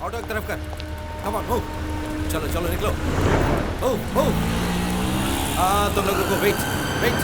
Auto की तरफ कर। Come on move. चलो चलो निकलो। Move move. तुम लोग रुको, वेट वेट।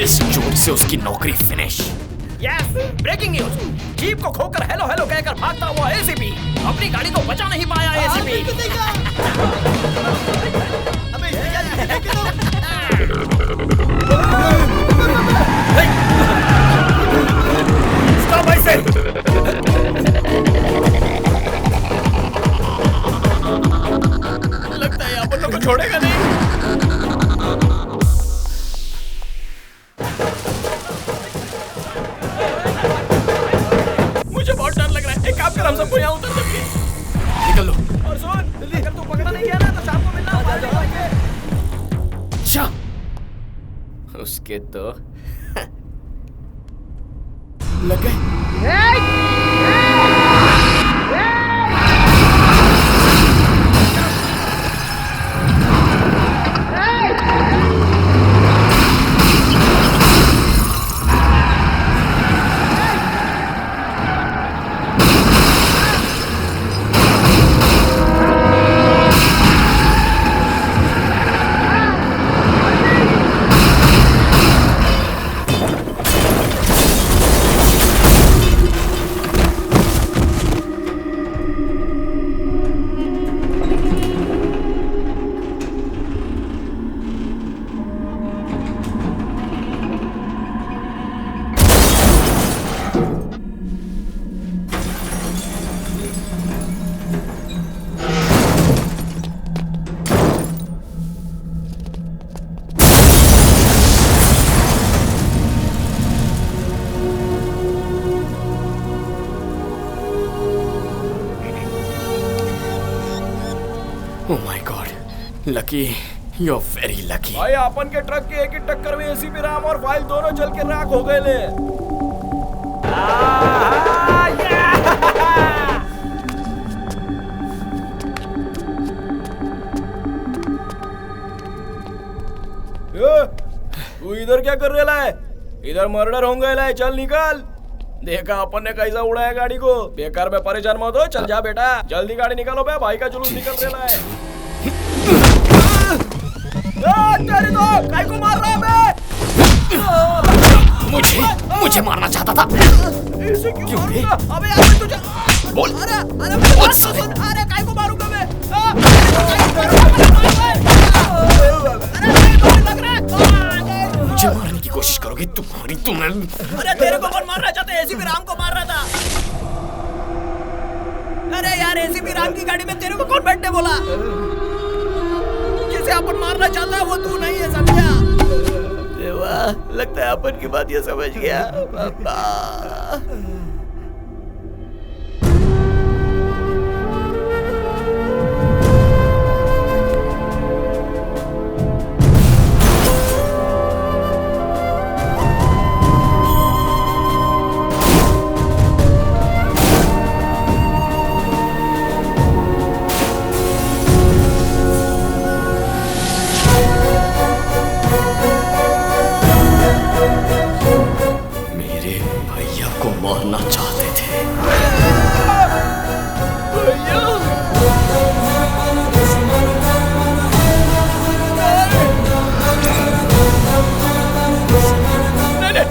इस चोट से उसकी नौकरी finish. Yes, breaking news. Jeep को खोकर हेलो हेलो कहकर भागता हुआ एसीपी अपनी गाड़ी को बचा नहीं पाया। एसीपी स्टॉप ऐसे। लगता है अपन लोग को छोड़ेगा नहीं। हम सबको यहाँ उतर सकते हैं। निकल लो। और सुन, अगर तू पकड़ा नहीं गया ना तो शाम को मिलना। अच्छा, उसके तो लग गए। Oh my God, lucky, you're very lucky. भाई अपन के ट्रक के एक ही टक्कर में एसीपी राम और फाइल दोनों जल के राख हो गए ले। तू इधर क्या कर रहा है? इधर मर्डर होंगे ले, चल निकल। देखा अपन ने कैसा उड़ाया गाड़ी को। बेकार में परेशान मत हो, चल जा बेटा, जल्दी गाड़ी निकालो बे, भाई का जुलूस निकल रहा है। तेरी तो काय को मार रहा है? मुझे मारना चाहता था। इसे क्यों मारूंगा? अबे यार तुझे बोल। अरे काय को मारूंगा मैं? मुझे मारने की कोशिश करोगे तुम्हें। अरे तेरे को कौन मार रहा चाहता? एसीपी राम को मार रहा था। अरे यार एसीपी राम की गाड़ी में तेरे को कौन बैठने बोला? जिसे अपन मारना चाहता है वो तू नहीं है, समझा? देवा, लगता है अपन की बात ये समझ गया। पापा मारना चाहते थे।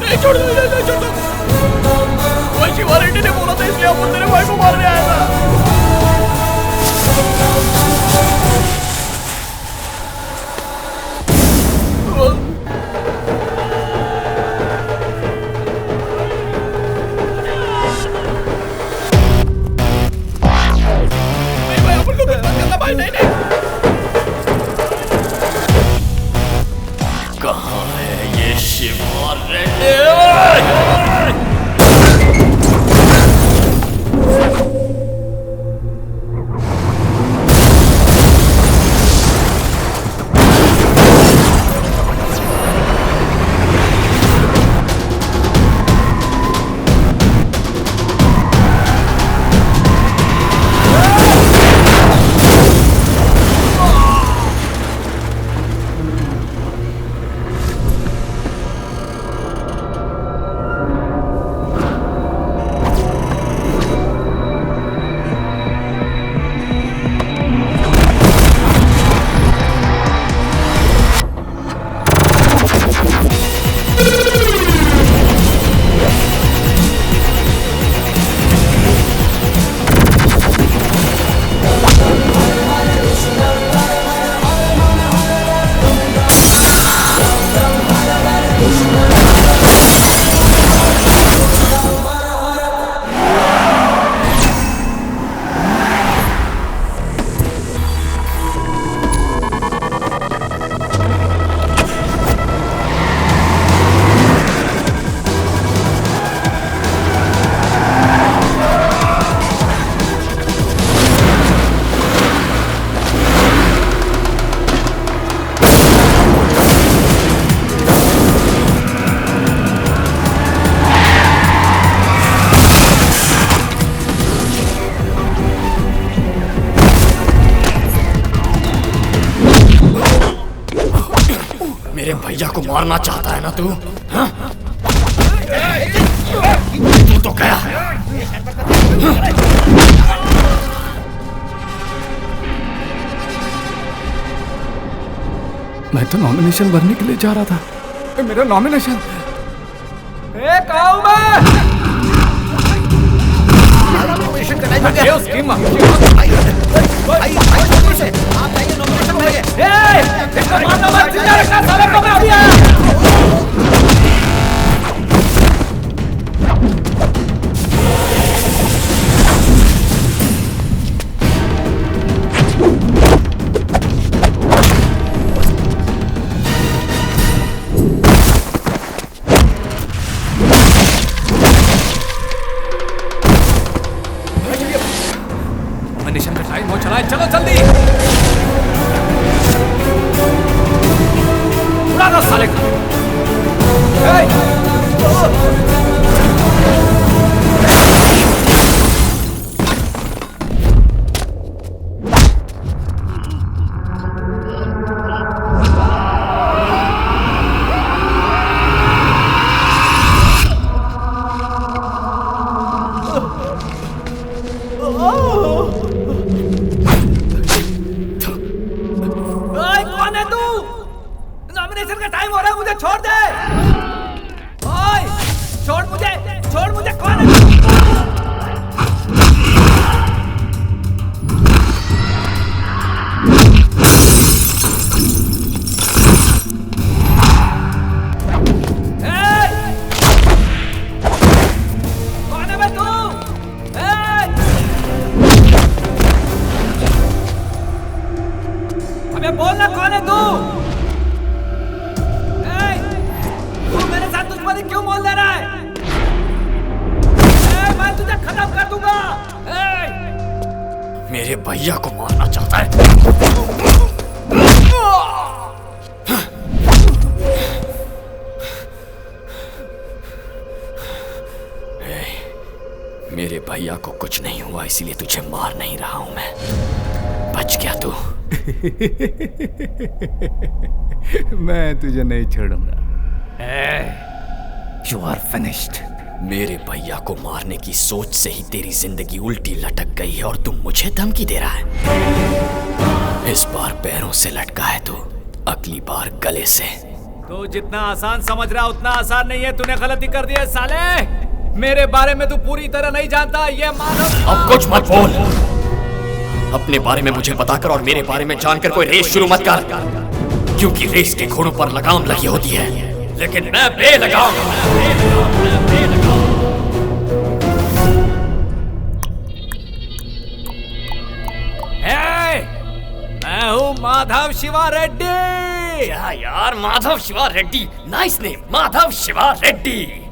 नहीं छोड़ दो। वैसी वारंटी ने बोला था, इसलिए अपन तेरे भाई को मारने आया था। कहाँ है ये शिवा रेड्डी? भैया को मारना चाहता है ना तू? हाँ? तू तो गया। मैं तो नॉमिनेशन भरने के लिए जा रहा था। मेरा नॉमिनेशन नॉमिनेशन का टाइम हो गया। आप जाइए नॉमिनेशन भरिए। नॉमिनेशन का टाइम हो चला है, चलो जल्दी। उड़ा दो साले को। कौन है तू? नॉमिनेशन का टाइम हो रहा है, मुझे छोड़ दे। ओए, छोड़ मुझे, कौन है तू? कौन है बे तू? अबे बोलना, कौन है तू? तू मेरे साथ दुश्मनी क्यों बोल दे रहा है? मैं तुझे खत्म कर दूंगा। मेरे भैया को मारना चाहता है। मेरे भैया को कुछ नहीं हुआ, इसीलिए तुझे मार नहीं रहा हूं मैं। बच गया तू। मैं तुझे नहीं छोड़ूंगा। You are finished. मेरे भैया को मारने की सोच से ही तेरी जिंदगी उल्टी लटक गई है और तुम मुझे धमकी दे रहा है। इस बार पैरों से लटका है तू, अगली बार गले से। तो जितना आसान समझ रहा उतना आसान नहीं है। तूने गलती कर दी है साले। मेरे बारे में तू पूरी तरह नहीं जानता। ये मानव। अब कुछ मत बोल। अपने बारे में मुझे बताकर और मेरे बारे में जानकर कोई रेस शुरू मत कर, क्योंकि रेस के घोड़ों पर लगाम लगी होती है, लेकिन मैं बेलगाम। मैं हूँ माधव शिवा रेड्डी। क्या यार, Madhav Shiva Reddy. Nice name, Madhav Shiva Reddy.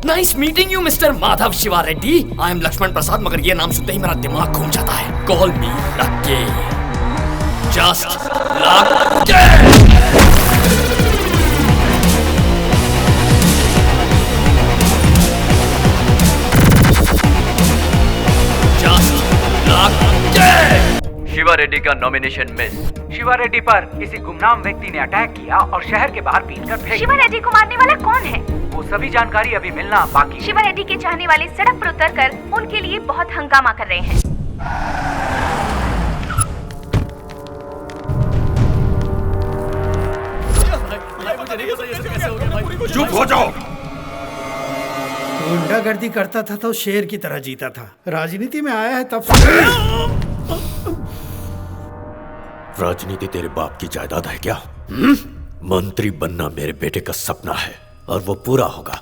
Nice meeting you mister Madhav Shiva Reddy. I am Laxman Prasad, मगर ये नाम सुनते ही मेरा दिमाग घूम जाता है। कॉल मी लक्की। जस्ट लक्की। शिवा रेड्डी का नॉमिनेशन मिस। शिवा रेड्डी पर किसी गुमनाम व्यक्ति ने अटैक किया और शहर के बाहर पीटकर फेंक। शिवा रेड्डी को मारने वाला कौन है? वो सभी जानकारी अभी मिलना बाकी। शिवा रेड्डी के चाहने वाले सड़क पर उतरकर उनके लिए बहुत हंगामा कर रहे हैं। चुप हो जाओ। गुंडागर्दी करता था तो शेर की तरह जीता था। राजनीति में आया है तब से। राजनीति तेरे बाप की जायदाद है क्या? मंत्री बनना मेरे बेटे का सपना है और वो पूरा होगा।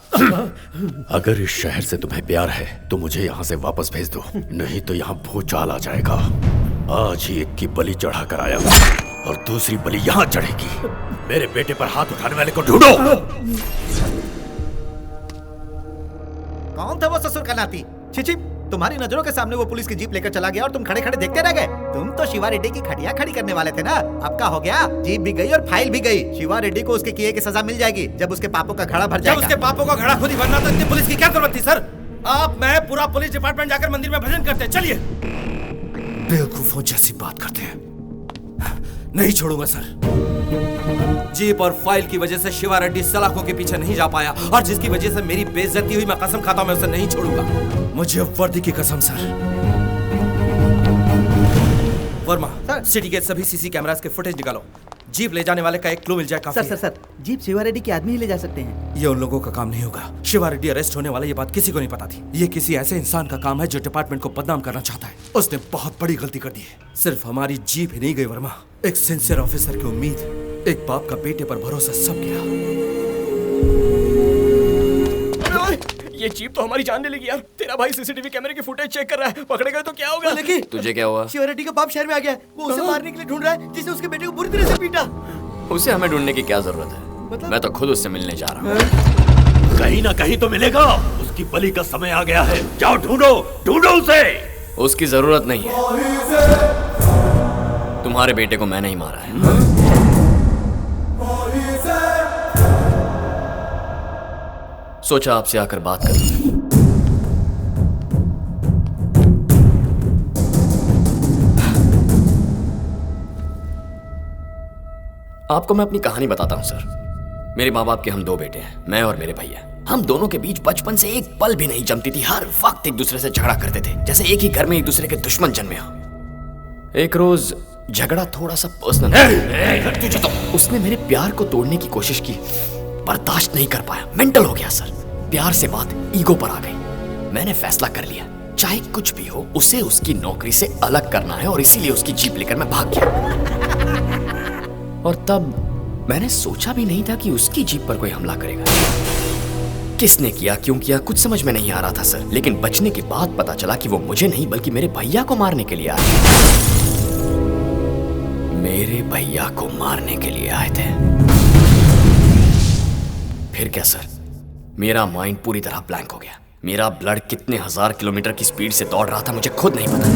अगर इस शहर से तुम्हें प्यार है तो मुझे यहाँ से वापस भेज दो, नहीं तो यहाँ भूचाल आ जाएगा। आज ही एक की बलि चढ़ा कर आया और दूसरी बलि यहाँ चढ़ेगी। मेरे बेटे पर हाथ उठाने वाले को ढूंढो। कौन था वो ससुर का नाती? छिछि, तुम्हारी नजरों के सामने वो पुलिस की जीप लेकर चला गया और तुम खड़े खड़े देखते रह गए। तुम तो शिवा रेड्डी की खटिया खड़ी करने वाले थे ना। अब क्या हो गया? जीप भी गई और फाइल भी गई। शिवा रेड्डी को उसके किए की सजा मिल जाएगी जब उसके पापों का घड़ा भर जाएगा। जब उसके पापों का घड़ा खुद ही भरना, तो इतनी पुलिस की क्या जरूरत थी? सर, आप मैं पूरा पुलिस डिपार्टमेंट जाकर मंदिर में भजन करते हैं। चलिए। बेवकूफों जैसी बात करते हैं। नहीं छोड़ूंगा सर। जीप और फाइल की वजह से शिवा रेड्डी सलाखों के पीछे नहीं जा पाया और जिसकी वजह से मेरी बेइज्जती हुई, मैं कसम खाता हूं मैं उसे नहीं छोड़ूंगा। मुझे वर्दी की कसम सर। वर्मा सर, सिटी के सभी सीसी कैमरास के फुटेज निकालो। जीप ले जाने वाले का एक क्लू मिल जाए काफी है। सर जीप शिवा रेड्डी के आदमी ही ले जा सकते हैं। ये उन लोगों का काम नहीं होगा। शिवा रेड्डी अरेस्ट होने वाला, ये बात किसी को नहीं पता थी। ये किसी ऐसे इंसान का काम है जो डिपार्टमेंट को बदनाम करना चाहता है। उसने बहुत बड़ी गलती कर दी है। सिर्फ हमारी जीप ही नहीं गई वर्मा, एक सिंसियर ऑफिसर की उम्मीद, एक बाप का बेटे पर भरोसा सब गया। ये जीप तो हमारी जान ले लेगी यार। तेरा भाई सीसीटीवी कैमरे की फुटेज चेक कर रहा है, पकड़े गए तो क्या होगा? लेकिन तुझे क्या हुआ? शिवा रेड्डी का बाप शहर में आ गया है। वो उसे मारने के लिए ढूंढ रहा है जिसने उसके बेटे को बुरी तरह से पीटा। उसे हमें ढूंढने की क्या जरूरत है? मैं तो खुद उससे मिलने जा रहा हूँ। कहीं ना कहीं तो मिलेगा। उसकी बलि का समय आ गया है। जाओ ढूंढो, ढूंढो उसे। उसकी जरूरत नहीं है। तुम्हारे बेटे को मैंने ही मारा है। सोचा आपसे आकर बात करूं। आपको मैं अपनी कहानी बताता हूं सर। मेरे माँ बाप के हम दो बेटे हैं, मैं और मेरे भैया। हम दोनों के बीच बचपन से एक पल भी नहीं जमती थी। हर वक्त एक दूसरे से झगड़ा करते थे, जैसे एक ही घर में एक दूसरे के दुश्मन जन्मे हो। एक रोज झगड़ा थोड़ा सा पर्सनल, तुझे तो उसने मेरे प्यार को तोड़ने की कोशिश की। बर्दाश्त नहीं कर पाया, मेंटल हो गया सर। प्यार से बात ईगो पर आ गई। मैंने फैसला कर लिया, चाहे कुछ भी हो, उसे उसकी नौकरी से अलग करना है और इसीलिए उसकी जीप लेकर मैं भाग गया। और तब मैंने सोचा भी नहीं था कि उसकी जीप पर कोई हमला करेगा। किसने किया, क्यों किया, कुछ समझ में नहीं आ रहा था सर। लेकिन बचने के बाद पता चला कि वो मुझे नहीं बल्कि मेरे भैया को मारने के लिए आए। मेरे भैया को मारने के लिए आए थे। फिर क्या सर, मेरा माइंड पूरी तरह ब्लैंक हो गया। मेरा ब्लड कितने 1000 किलोमीटर की स्पीड से दौड़ रहा था मुझे खुद नहीं पता।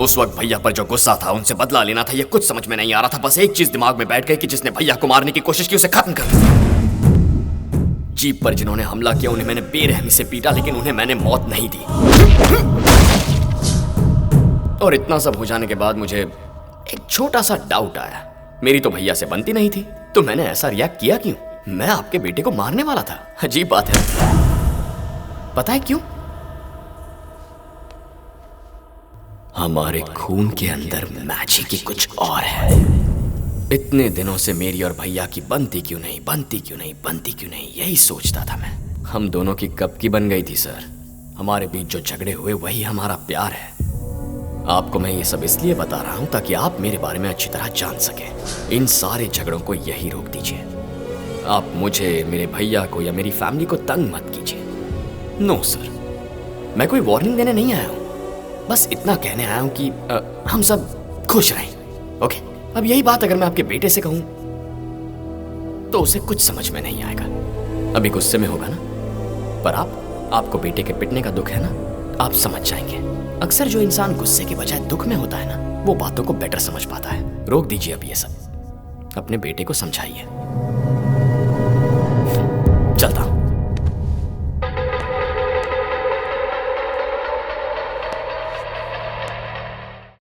उस वक्त भैया पर जो गुस्सा था, उनसे बदला लेना था, ये कुछ समझ में नहीं आ रहा था। बस एक चीज दिमाग में बैठ गई कि जिसने भैया को मारने की कोशिश की उसे खत्म कर दो। जीप पर जिन्होंने हमला किया उन्हें मैंने बेरहमी से पीटा, लेकिन उन्हें मैंने मौत नहीं दी। और इतना सब हो जाने के बाद मुझे एक छोटा सा डाउट आया। मेरी तो भैया से बनती नहीं थी, तो मैंने ऐसा रिएक्ट किया क्यों? मैं आपके बेटे को मारने वाला था। अजीब बात है। पता है क्यों? हमारे खून के अंदर मैजिक ही कुछ और है। इतने दिनों से मेरी और भैया की बनती क्यों नहीं, बनती क्यों नहीं, बनती क्यों नहीं, यही सोचता था मैं। हम दोनों की कब की बन गई थी सर। हमारे बीच जो झगड़े हुए वही हमारा प्यार है। आपको मैं ये सब इसलिए बता रहा हूं ताकि आप मेरे बारे में अच्छी तरह जान सकें। इन सारे झगड़ों को यही रोक दीजिए। आप मुझे, मेरे भैया को या मेरी फैमिली को तंग मत कीजिए। नो सर, मैं कोई वार्निंग देने नहीं आया हूं। बस इतना कहने आया हूं कि हम सब खुश रहें। ओके, अब यही बात अगर मैं आपके बेटे से कहूं तो उसे कुछ समझ में नहीं आएगा। अभी गुस्से में होगा ना, पर आपको बेटे के पिटने का दुख है ना, आप समझ जाएंगे। अक्सर जो इंसान गुस्से के बजाय दुख में होता है ना, वो बातों को बेटर समझ पाता है। रोक दीजिए अब ये सब, अपने बेटे को समझाइए। चलता